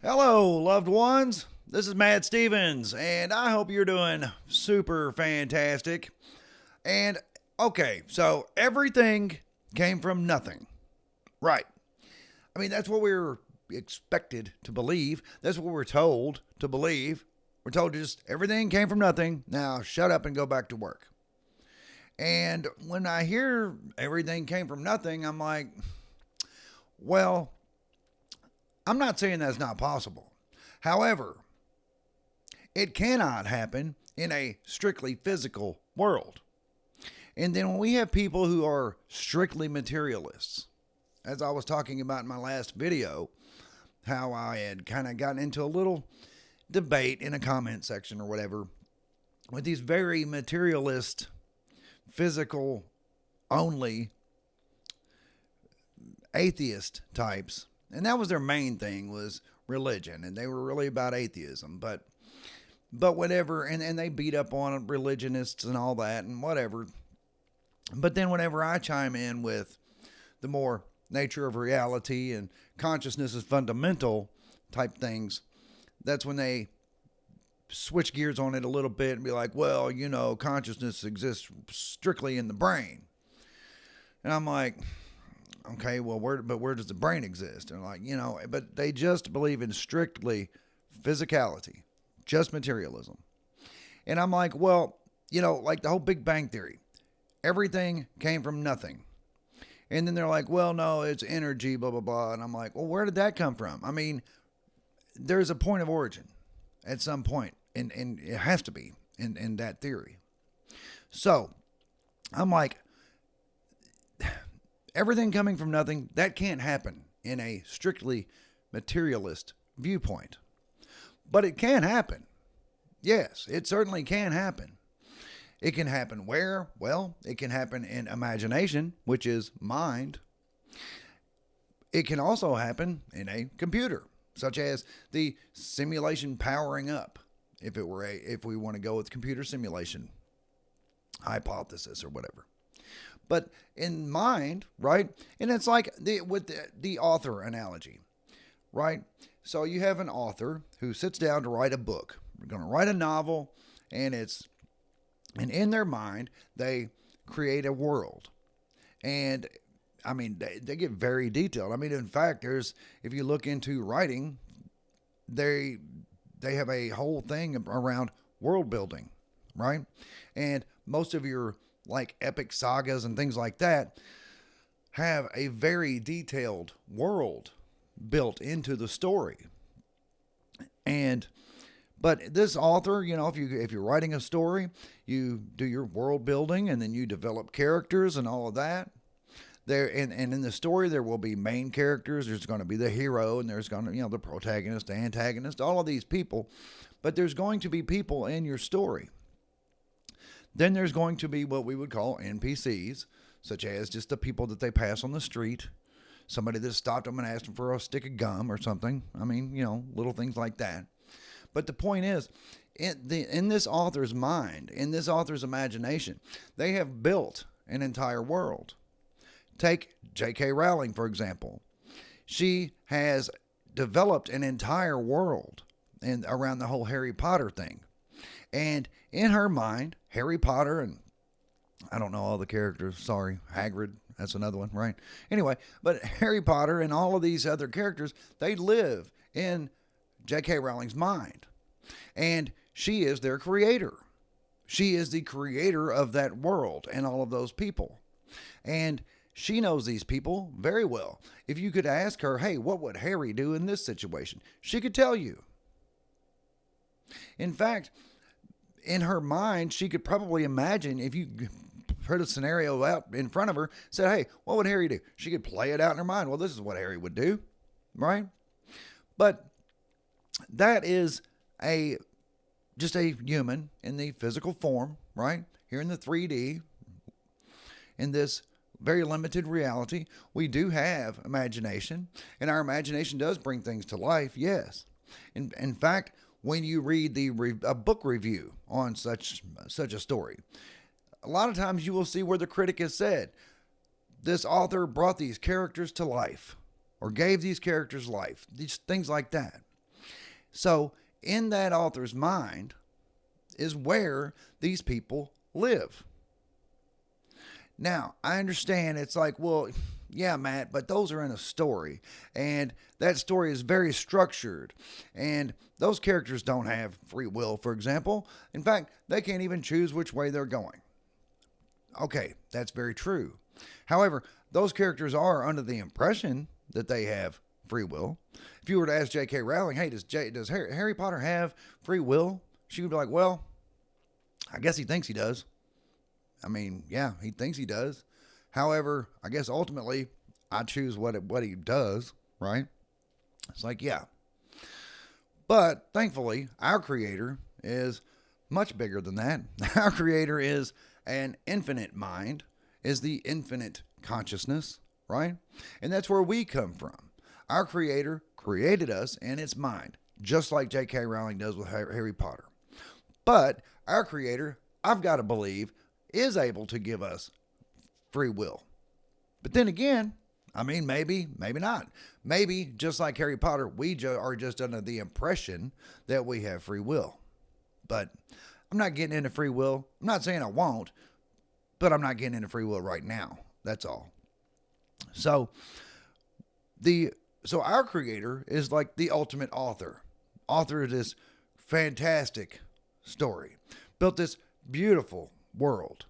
Hello, loved ones. This is Matt Stevens, and I hope you're doing super fantastic. And okay, so everything came from nothing. Right. I mean, that's what we're expected to believe. That's what we're told to believe. We're told just everything came from nothing. Now shut up and go back to work. And when I hear everything came from nothing, I'm like, well, I'm not saying that's not possible. However, it cannot happen in a strictly physical world. And then when we have people who are strictly materialists, as I was talking about in my last video, how I had kind of gotten into a little debate in a comment section or whatever with these very materialist, physical only atheist types. And that was their main thing, was religion, and they were really about atheism. But whatever, and they beat up on religionists and all that and whatever. But then whenever I chime in with the more nature of reality and consciousness is fundamental type things, that's when they switch gears on it a little bit and be like, well, consciousness exists strictly in the brain. And I'm like, okay, well, where does the brain exist? And like, but they just believe in strictly physicality, just materialism. And I'm like, well, like the whole Big Bang Theory, everything came from nothing. And then they're like, well, no, it's energy, blah, blah, blah. And I'm like, well, where did that come from? I mean, there's a point of origin at some point, and it has to be in that theory. So I'm like, everything coming from nothing, that can't happen in a strictly materialist viewpoint. But it can happen. Yes, it certainly can happen. It can happen where? Well, it can happen in imagination, which is mind. It can also happen in a computer, such as the simulation powering up, if we want to go with computer simulation hypothesis or whatever. But in mind, right? And it's like with the author analogy, right? So you have an author who sits down to write a book. We're going to write a novel, and in their mind, they create a world. And I mean, they get very detailed. I mean, in fact, if you look into writing, they have a whole thing around world building, right? And most of your like epic sagas and things like that have a very detailed world built into the story. But this author, if you're writing a story, you do your world building and then you develop characters and all of that. And in the story there will be main characters. There's going to be the hero, and there's going to the protagonist, the antagonist, all of these people. But there's going to be people in your story. Then there's going to be what we would call NPCs, such as just the people that they pass on the street. Somebody that stopped them and asked them for a stick of gum or something. I mean, little things like that. But the point is, in this author's mind, in this author's imagination, they have built an entire world. Take J.K. Rowling, for example. She has developed an entire world around the whole Harry Potter thing. And in her mind, Harry Potter, and I don't know all the characters, sorry, Hagrid, that's another one, right? Anyway, but Harry Potter and all of these other characters, they live in J.K. Rowling's mind. And she is their creator. She is the creator of that world and all of those people. And she knows these people very well. If you could ask her, hey, what would Harry do in this situation? She could tell you. In fact, in her mind, she could probably imagine, if you put a scenario out in front of her, said, hey, what would Harry do? She could play it out in her mind. Well, this is what Harry would do, right? But that is just a human in the physical form, right? Here in the 3D, in this very limited reality, we do have imagination, and our imagination does bring things to life, yes. In fact, when you read a book review on such a story, a lot of times you will see where the critic has said, this author brought these characters to life, or gave these characters life, these things like that. So, in that author's mind is where these people live. Now, I understand it's like, well, yeah, Matt, but those are in a story. And that story is very structured. And those characters don't have free will, for example. In fact, they can't even choose which way they're going. Okay, that's very true. However, those characters are under the impression that they have free will. If you were to ask J.K. Rowling, hey, does Harry Potter have free will? She would be like, well, I guess he thinks he does. I mean, yeah, he thinks he does. However, I guess ultimately, I choose what he does, right? It's like, yeah. But thankfully, our creator is much bigger than that. Our creator is an infinite mind, is the infinite consciousness, right? And that's where we come from. Our creator created us in its mind, just like J.K. Rowling does with Harry Potter. But our creator, I've got to believe, is able to give us free will. But then again, I mean, maybe not. Maybe, just like Harry Potter, we are just under the impression that we have free will. But I'm not getting into free will. I'm not saying I won't, but I'm not getting into free will right now. That's all. So our creator is like the ultimate author. Author of this fantastic story. Built this beautiful world.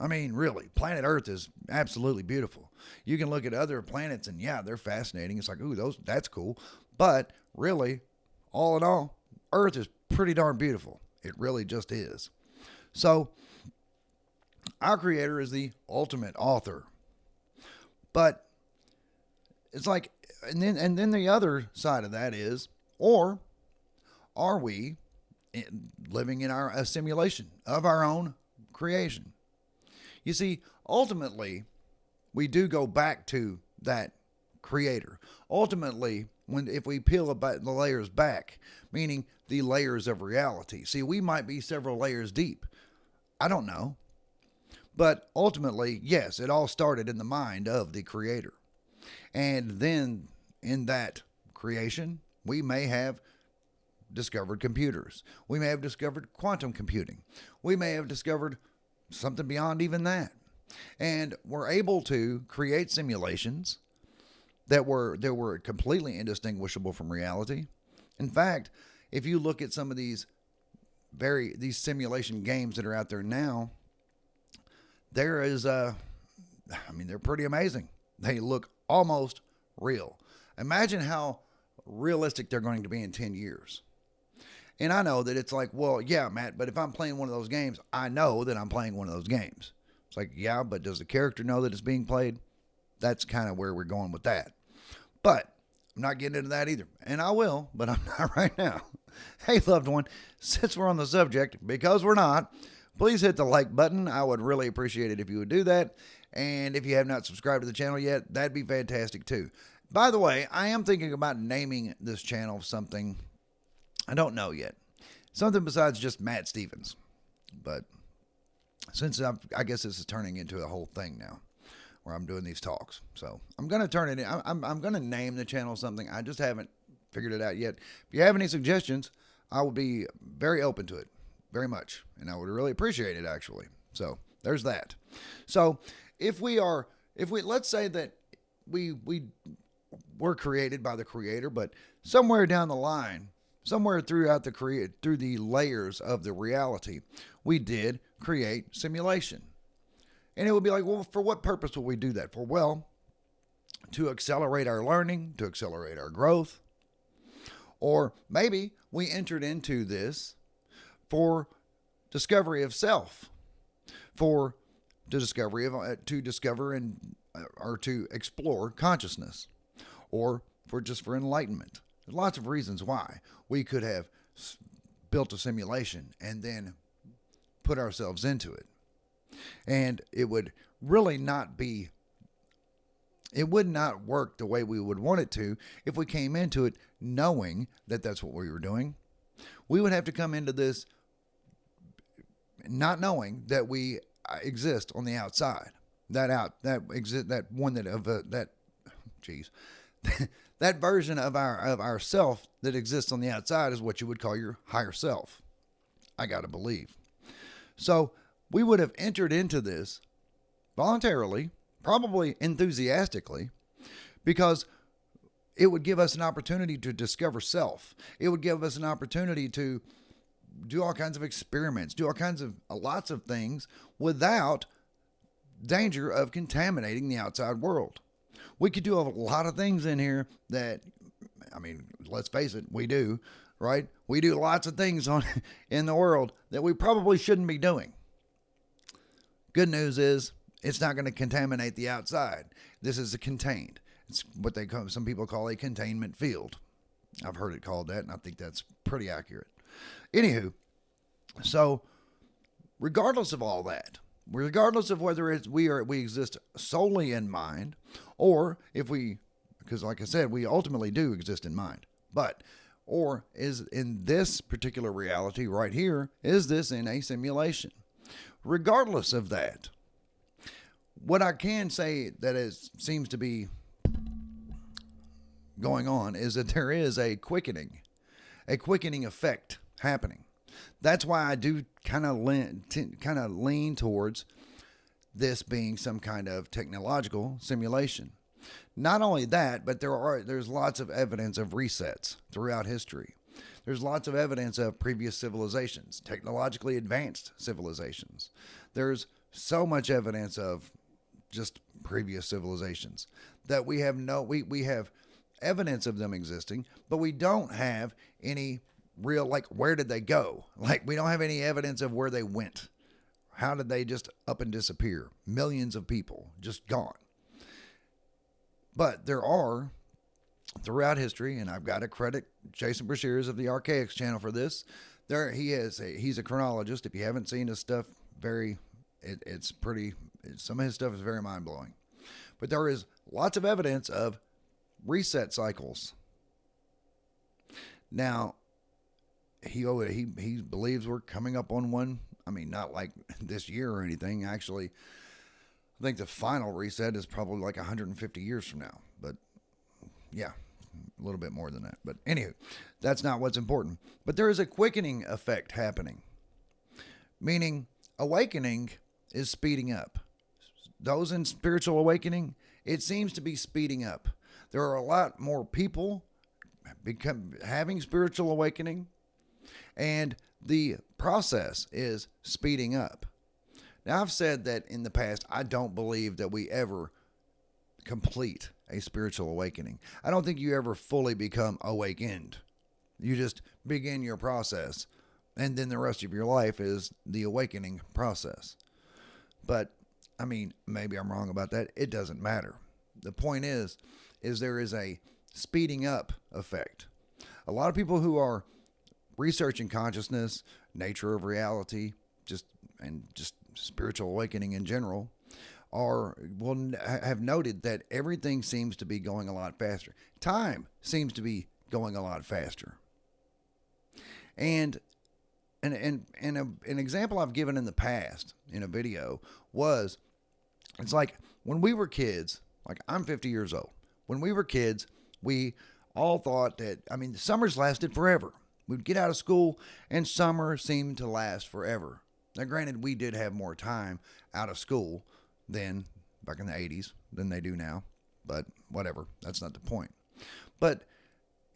I mean, really, planet Earth is absolutely beautiful. You can look at other planets and yeah, they're fascinating. It's like, ooh, that's cool. But really, all in all, Earth is pretty darn beautiful. It really just is. So, our creator is the ultimate author. But it's like, and then the other side of that is, or are we living in a simulation of our own creation? You see, ultimately, we do go back to that creator. Ultimately, if we peel the layers back, meaning the layers of reality. See, we might be several layers deep. I don't know. But ultimately, yes, it all started in the mind of the creator. And then in that creation, we may have discovered computers. We may have discovered quantum computing. We may have discovered something beyond even that. And we're able to create simulations that were completely indistinguishable from reality. In fact, if you look at some of these simulation games that are out there now, they're pretty amazing. They look almost real. Imagine how realistic they're going to be in 10 years. And I know that it's like, well, yeah, Matt, but if I'm playing one of those games, I know that I'm playing one of those games. It's like, yeah, but does the character know that it's being played? That's kind of where we're going with that. But I'm not getting into that either. And I will, but I'm not right now. Hey, loved one, since we're on the subject, because we're not, please hit the like button. I would really appreciate it if you would do that. And if you have not subscribed to the channel yet, that'd be fantastic too. By the way, I am thinking about naming this channel something. I don't know yet. Something besides just Matt Stevens. But since I guess this is turning into a whole thing now where I'm doing these talks. So I'm going to turn it in. I'm going to name the channel something. I just haven't figured it out yet. If you have any suggestions, I would be very open to it. Very much. And I would really appreciate it, actually. So there's that. So let's say that we were created by the creator, but somewhere down the line, somewhere through the layers of the reality, we did create simulation. And it would be like, well, for what purpose will we do that for? Well, to accelerate our learning, to accelerate our growth. Or maybe we entered into this for discovery of self, to discover or to explore consciousness, or for enlightenment. There's lots of reasons why we could have built a simulation and then put ourselves into it. And it would really it would not work the way we would want it to if we came into it knowing that that's what we were doing. We would have to come into this not knowing that we exist on the outside. That That version of our self that exists on the outside is what you would call your higher self. I got to believe. So we would have entered into this voluntarily, probably enthusiastically, because it would give us an opportunity to discover self. It would give us an opportunity to do all kinds of experiments, do all kinds of lots of things without danger of contaminating the outside world. We could do a lot of things in here that, I mean, let's face it, we do, right? We do lots of things in the world that we probably shouldn't be doing. Good news is it's not going to contaminate the outside. This is a contained. It's what some people call a containment field. I've heard it called that, and I think that's pretty accurate. Anywho, so regardless of all that, regardless of whether we exist solely in mind, or if we, because like I said, we ultimately do exist in mind, or is in this particular reality right here, is this in a simulation? Regardless of that, what I can say that seems to be going on is that there is a quickening effect happening. That's why I do kind of lean towards this being some kind of technological simulation. Not only that, but there's lots of evidence of resets throughout history. There's lots of evidence of previous civilizations, technologically advanced civilizations. There's so much evidence of just previous civilizations that we have evidence of them existing, but we don't have any real, like, where did they go? Like, we don't have any evidence of where they went. How did they just up and disappear? Millions of people just gone. But there are, throughout history, and I've got to credit Jason Brashears of the Archaics channel for this. He's a chronologist. If you haven't seen his stuff, some of his stuff is very mind blowing. But there is lots of evidence of reset cycles. Now, he believes we're coming up on one. I mean, not like this year or anything. Actually, I think the final reset is probably like 150 years from now. But yeah, a little bit more than that. But anywho, that's not what's important. But there is a quickening effect happening, meaning awakening is speeding up. Those in spiritual awakening, it seems to be speeding up. There are a lot more people having spiritual awakening, and the process is speeding up. Now, I've said that in the past, I don't believe that we ever complete a spiritual awakening. I don't think you ever fully become awakened. You just begin your process, and then the rest of your life is the awakening process. But, I mean, maybe I'm wrong about that. It doesn't matter. The point is there is a speeding up effect. A lot of people who are researching consciousness, nature of reality, just spiritual awakening in general, have noted that everything seems to be going a lot faster. Time seems to be going a lot faster. And an example I've given in the past in a video was, it's like when we were kids, like I'm 50 years old. When we were kids, we all thought that, I mean, the summers lasted forever. We'd get out of school and summer seemed to last forever. Now, granted, we did have more time out of school then, back in the 80s, than they do now. But whatever, that's not the point. But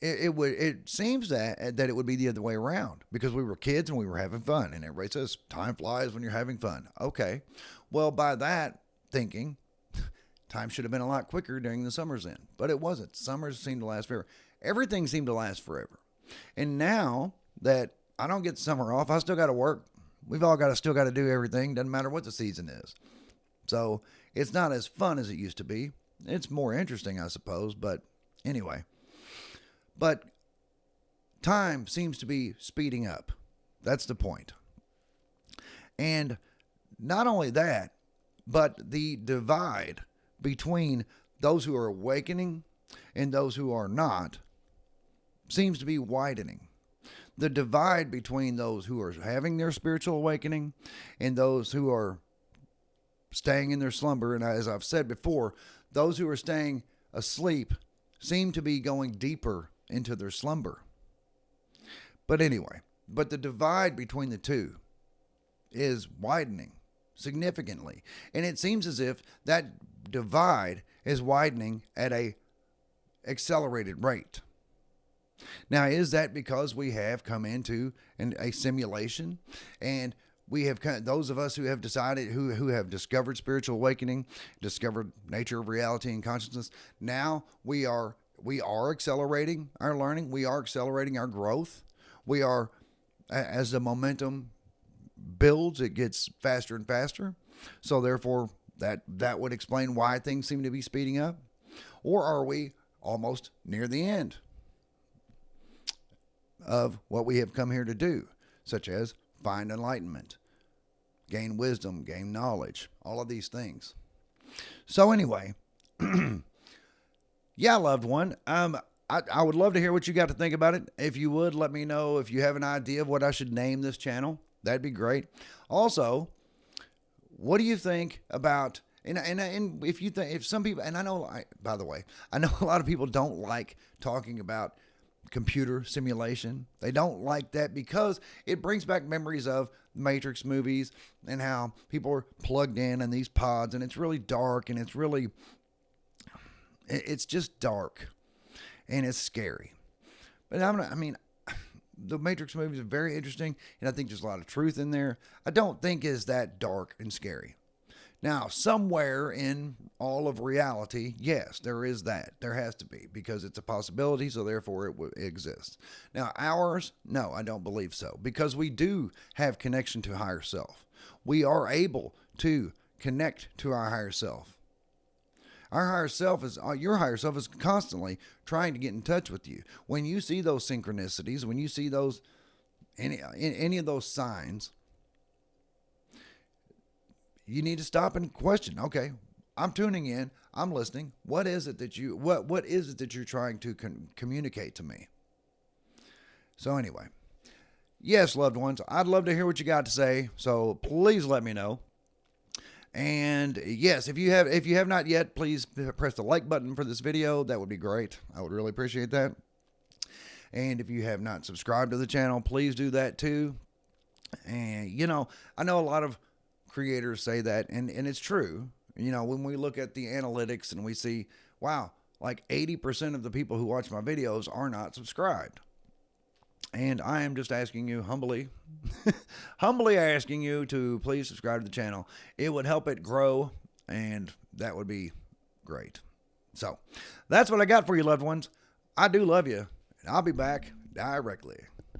it seems that it would be the other way around, because we were kids and we were having fun. And everybody says, time flies when you're having fun. Okay. Well, by that thinking, time should have been a lot quicker during the summers then. But it wasn't. Summers seemed to last forever. Everything seemed to last forever. And now that I don't get summer off, I still got to work. We've all still got to do everything. Doesn't matter what the season is. So it's not as fun as it used to be. It's more interesting, I suppose. But anyway. But time seems to be speeding up. That's the point. And not only that, but the divide between those who are awakening and those who are not seems to be widening. The divide between those who are having their spiritual awakening and those who are staying in their slumber, and as I've said before, those who are staying asleep seem to be going deeper into their slumber. But anyway, but the divide between the two is widening significantly. And it seems as if that divide is widening at a accelerated rate. Now, is that because we have come into a simulation, and we have those of us who have decided, who have discovered spiritual awakening, discovered nature of reality and consciousness, now we are accelerating our learning, we are accelerating our growth, we are, as the momentum builds, it gets faster and faster. So therefore, that would explain why things seem to be speeding up. Or are we almost near the end of what we have come here to do, such as find enlightenment, gain wisdom, gain knowledge, all of these things? So anyway, yeah, loved one, I would love to hear what you got to think about it. If you would, let me know if you have an idea of what I should name this channel. That'd be great. Also, what do you think about, and if you think, if some people, and I know, by the way, I know a lot of people don't like talking about computer simulation. They don't like that because it brings back memories of Matrix movies and how people are plugged in these pods, and it's really dark, and it's just dark and it's scary. But the Matrix movies are very interesting, and I think there's a lot of truth in there. I don't think it's that dark and scary. Now, somewhere in all of reality, yes, there is that. There has to be, because it's a possibility, so therefore it exists. Now, ours, no, I don't believe so, because we do have connection to higher self. We are able to connect to our higher self. Our higher self your higher self is constantly trying to get in touch with you. When you see those synchronicities, when you see those, any of those signs, you need to stop and question. Okay, I'm tuning in. I'm listening. What is it that you're trying to communicate to me? So anyway, yes, loved ones, I'd love to hear what you got to say. So please let me know. And yes, if you have not yet, please press the like button for this video. That would be great. I would really appreciate that. And if you have not subscribed to the channel, please do that too. And I know a lot of creators say that, and it's true. When we look at the analytics and we see, wow, like 80% of the people who watch my videos are not subscribed. And I am just asking you humbly, humbly asking you to please subscribe to the channel. It would help it grow, and that would be great. So that's what I got for you, loved ones. I do love you, and I'll be back directly.